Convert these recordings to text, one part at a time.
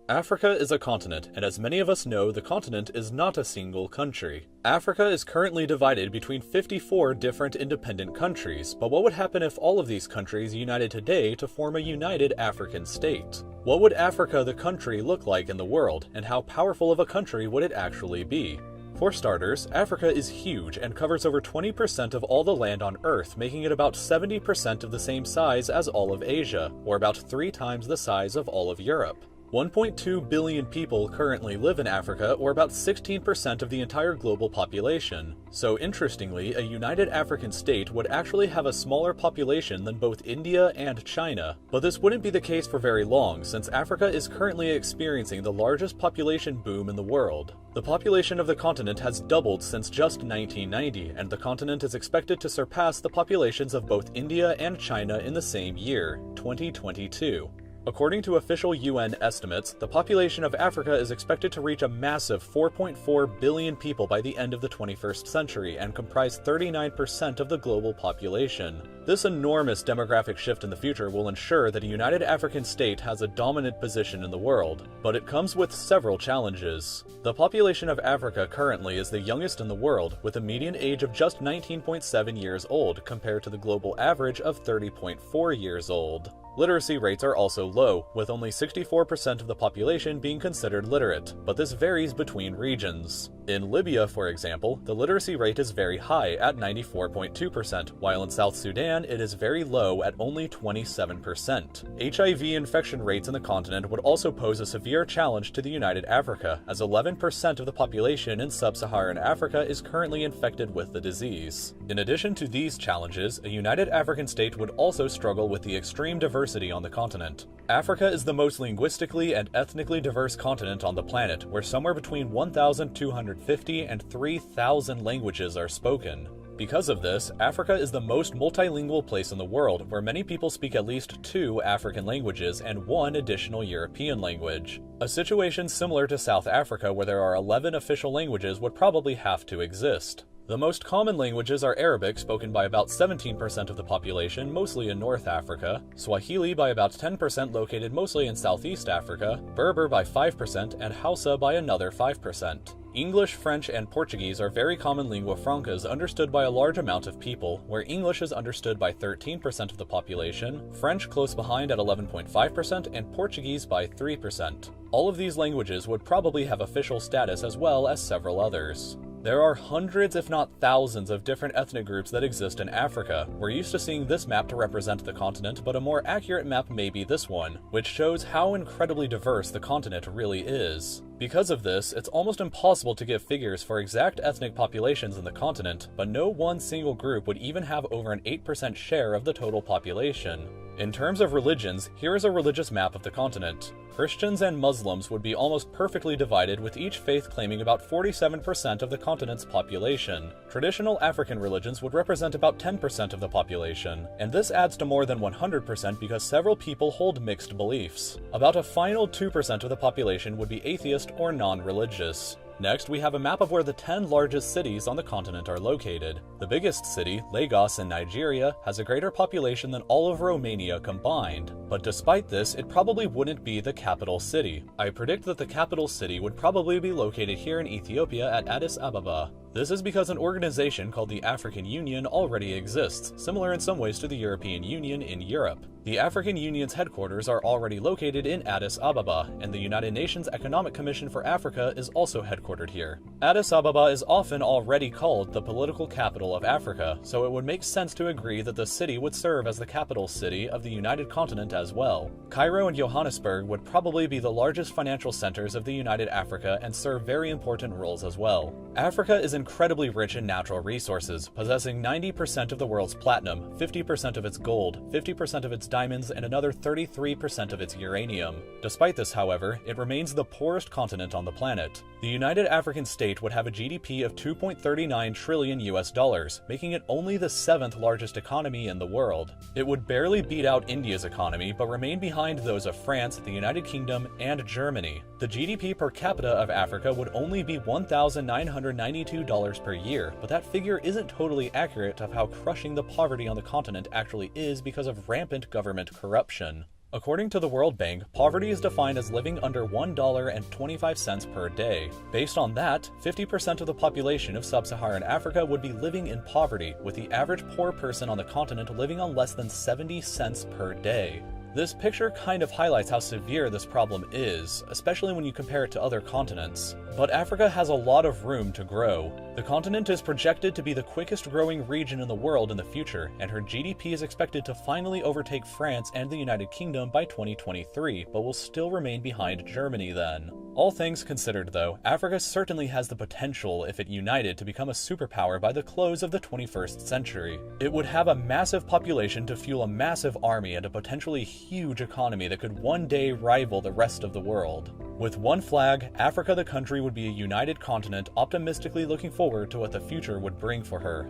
Africa is a continent, and as many of us know, the continent is not a single country. Africa is currently divided between 54 different independent countries, but what would happen if all of these countries united today to form a united African state? What would Africa the country look like in the world, and how powerful of a country would it actually be? For starters, Africa is huge and covers over 20% of all the land on Earth, making it about 70% of the same size as all of Asia, or about 3 times the size of all of Europe. 1.2 billion people currently live in Africa, or about 16% of the entire global population. So interestingly, a united African state would actually have a smaller population than both India and China. But this wouldn't be the case for very long, since Africa is currently experiencing the largest population boom in the world. The population of the continent has doubled since just 1990, and the continent is expected to surpass the populations of both India and China in the same year, 2022. According to official UN estimates, the population of Africa is expected to reach a massive 4.4 billion people by the end of the 21st century and comprise 39% of the global population. This enormous demographic shift in the future will ensure that a united African state has a dominant position in the world, but it comes with several challenges. The population of Africa currently is the youngest in the world, with a median age of just 19.7 years old compared to the global average of 30.4 years old. Literacy rates are also low, with only 64% of the population being considered literate, but this varies between regions. In Libya, for example, the literacy rate is very high at 94.2%, while in South Sudan it is very low at only 27%. HIV infection rates in the continent would also pose a severe challenge to the United Africa, as 11% of the population in sub-Saharan Africa is currently infected with the disease. In addition to these challenges, a united African state would also struggle with the extreme diversity on the continent. Africa is the most linguistically and ethnically diverse continent on the planet, where somewhere between 1,250 and 3,000 languages are spoken. Because of this, Africa is the most multilingual place in the world, where many people speak at least 2 African languages and 1 additional European language. A situation similar to South Africa, where there are 11 official languages, would probably have to exist. The most common languages are Arabic, spoken by about 17% of the population, mostly in North Africa, Swahili by about 10% located mostly in Southeast Africa, Berber by 5%, and Hausa by another 5%. English, French, and Portuguese are very common lingua francas understood by a large amount of people, where English is understood by 13% of the population, French close behind at 11.5%, and Portuguese by 3%. All of these languages would probably have official status as well as several others. There are hundreds if not thousands of different ethnic groups that exist in Africa. We're used to seeing this map to represent the continent, but a more accurate map may be this one, which shows how incredibly diverse the continent really is. Because of this, it's almost impossible to give figures for exact ethnic populations in the continent, but no one single group would even have over an 8% share of the total population. In terms of religions, here is a religious map of the continent. Christians and Muslims would be almost perfectly divided, with each faith claiming about 47% of the continent's population. Traditional African religions would represent about 10% of the population, and this adds to more than 100% because several people hold mixed beliefs. About a final 2% of the population would be atheist or non-religious. Next, we have a map of where the 10 largest cities on the continent are located. The biggest city, Lagos in Nigeria, has a greater population than all of Romania combined. But despite this, it probably wouldn't be the capital city. I predict that the capital city would probably be located here in Ethiopia at Addis Ababa. This is because an organization called the African Union already exists, similar in some ways to the European Union in Europe. The African Union's headquarters are already located in Addis Ababa, and the United Nations Economic Commission for Africa is also headquartered here. Addis Ababa is often already called the political capital of Africa, so it would make sense to agree that the city would serve as the capital city of the United Continent as well. Cairo and Johannesburg would probably be the largest financial centers of the United Africa and serve very important roles as well. Africa is incredibly rich in natural resources, possessing 90% of the world's platinum, 50% of its gold, 50% of its diamonds, and another 33% of its uranium. Despite this, however, it remains the poorest continent on the planet. The United African State would have a GDP of 2.39 trillion US dollars, making it only the 7th largest economy in the world. It would barely beat out India's economy, but remain behind those of France, the United Kingdom, and Germany. The GDP per capita of Africa would only be $1,992 per year, but that figure isn't totally accurate of how crushing the poverty on the continent actually is because of rampant government corruption. According to the World Bank, poverty is defined as living under $1.25 per day. Based on that, 50% of the population of sub-Saharan Africa would be living in poverty, with the average poor person on the continent living on less than 70 cents per day. This picture kind of highlights how severe this problem is, especially when you compare it to other continents. But Africa has a lot of room to grow. The continent is projected to be the quickest growing region in the world in the future, and her GDP is expected to finally overtake France and the United Kingdom by 2023, but will still remain behind Germany then. All things considered though, Africa certainly has the potential, if it united, to become a superpower by the close of the 21st century. It would have a massive population to fuel a massive army and a potentially huge economy that could one day rival the rest of the world. With one flag, Africa the country would be a united continent, optimistically looking forward to what the future would bring for her.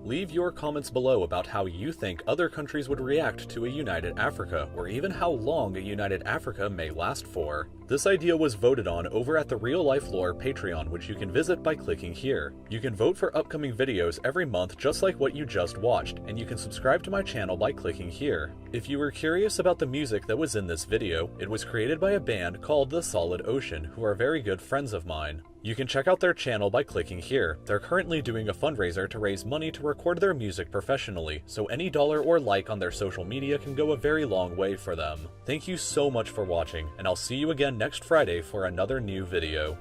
Leave your comments below about how you think other countries would react to a united Africa, or even how long a united Africa may last for. This idea was voted on over at the Real Life Lore Patreon, which you can visit by clicking here. You can vote for upcoming videos every month just like what you just watched, and you can subscribe to my channel by clicking here. If you were curious about the music that was in this video, it was created by a band called The Solid Ocean, who are very good friends of mine. You can check out their channel by clicking here. They're currently doing a fundraiser to raise money to record their music professionally, so any dollar or like on their social media can go a very long way for them. Thank you so much for watching, and I'll see you again next Friday for another new video.